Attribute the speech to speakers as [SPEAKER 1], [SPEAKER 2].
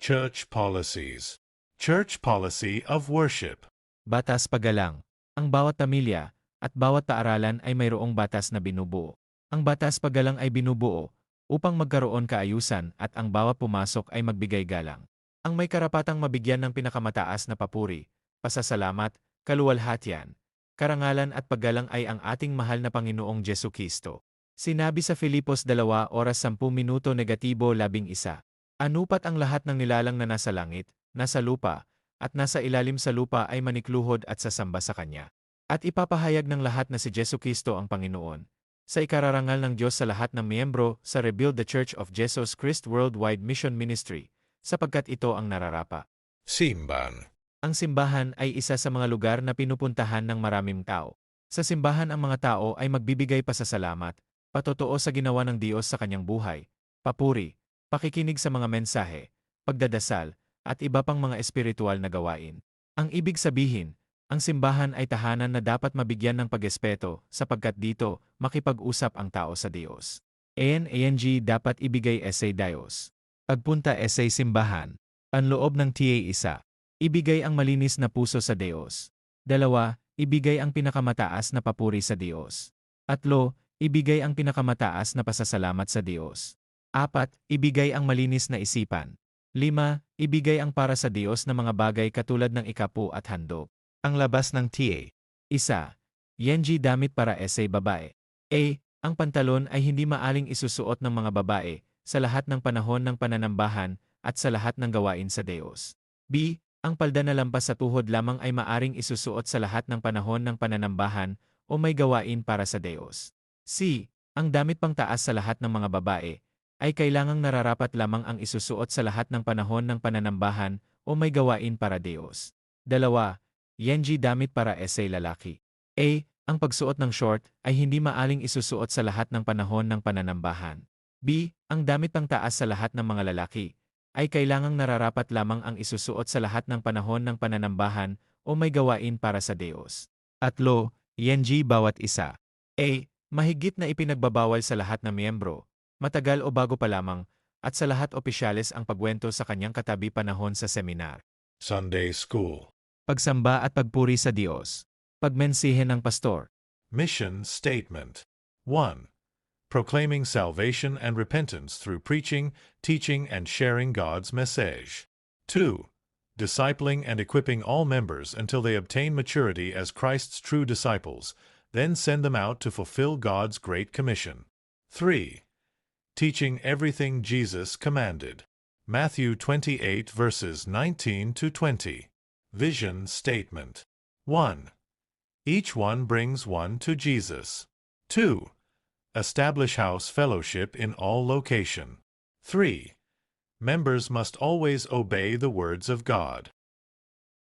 [SPEAKER 1] Church policies. Church policy of worship.
[SPEAKER 2] Batas paggalang. Ang bawat pamilya at bawat paaralan ay mayroong batas na binubuo. Ang batas paggalang ay binubuo upang magkaroon kaayusan at ang bawat pumasok ay magbigay galang. Ang may karapatang mabigyan ng pinakamataas na papuri, pasasalamat, kaluwalhatian, karangalan at paggalang ay ang ating mahal na Panginoong Jesucristo. Sinabi sa Filipos 2:10-11. Anupat ang lahat ng nilalang na nasa langit, nasa lupa, at nasa ilalim sa lupa ay manikluhod at sasamba sa Kanya. At ipapahayag ng lahat na si Jesucristo ang Panginoon, sa ikararangal ng Diyos sa lahat ng miyembro sa Rebuild the Church of Jesus Christ Worldwide Mission Ministry, sapagkat ito ang nararapa.
[SPEAKER 1] Simbahan.
[SPEAKER 2] Ang simbahan ay isa sa mga lugar na pinupuntahan ng maraming tao. Sa simbahan ang mga tao ay magbibigay pasasalamat, patotoo sa ginawa ng Diyos sa kanyang buhay, papuri, pakikinig sa mga mensahe, pagdadasal, at iba pang mga espiritual na gawain. Ang ibig sabihin, ang simbahan ay tahanan na dapat mabigyan ng pag-espeto sapagkat dito makipag-usap ang tao sa Diyos. ANG dapat ibigay essay Diyos. Pagpunta essay simbahan. Panloob ng TA 1. Ibigay ang malinis na puso sa Diyos. 2. Ibigay ang pinakamataas na papuri sa Diyos. 3. Ibigay ang pinakamataas na pasasalamat sa Diyos. 4. Ibigay ang malinis na isipan. 5. Ibigay ang para sa Diyos na mga bagay katulad ng ikapu at handog. Ang labas ng TA. 1. Yenji damit para essay babae. A. Ang pantalon ay hindi maaling isusuot ng mga babae sa lahat ng panahon ng pananambahan at sa lahat ng gawain sa Diyos. B. Ang palda na lampas sa tuhod lamang ay maaring isusuot sa lahat ng panahon ng pananambahan o may gawain para sa Diyos. C. Ang damit pang taas sa lahat ng mga babae ay kailangang nararapat lamang ang isusuot sa lahat ng panahon ng pananambahan o may gawain para Diyos. 2. Yenji damit para essay lalaki. A. Ang pagsuot ng short ay hindi maaling isusuot sa lahat ng panahon ng pananambahan. B. Ang damit pang taas sa lahat ng mga lalaki ay kailangang nararapat lamang ang isusuot sa lahat ng panahon ng pananambahan o may gawain para sa Diyos. 3. Yenji bawat isa. A. Mahigit na ipinagbabawal sa lahat ng miyembro, matagal o bago pa lamang, at sa lahat opisyales ang pagwento sa kanyang katabi panahon sa seminar.
[SPEAKER 1] Sunday school.
[SPEAKER 2] Pagsamba at pagpuri sa Diyos. Pagmensihe ng pastor.
[SPEAKER 1] Mission statement. 1. Proclaiming salvation and repentance through preaching, teaching, and sharing God's message. 2. Discipling and equipping all members until they obtain maturity as Christ's true disciples, then send them out to fulfill God's great commission. 3. Teaching everything Jesus commanded. Matthew 28 verses 19-20. Vision statement. 1. Each one brings one to Jesus. 2. Establish house fellowship in all location. 3. Members must always obey the words of God.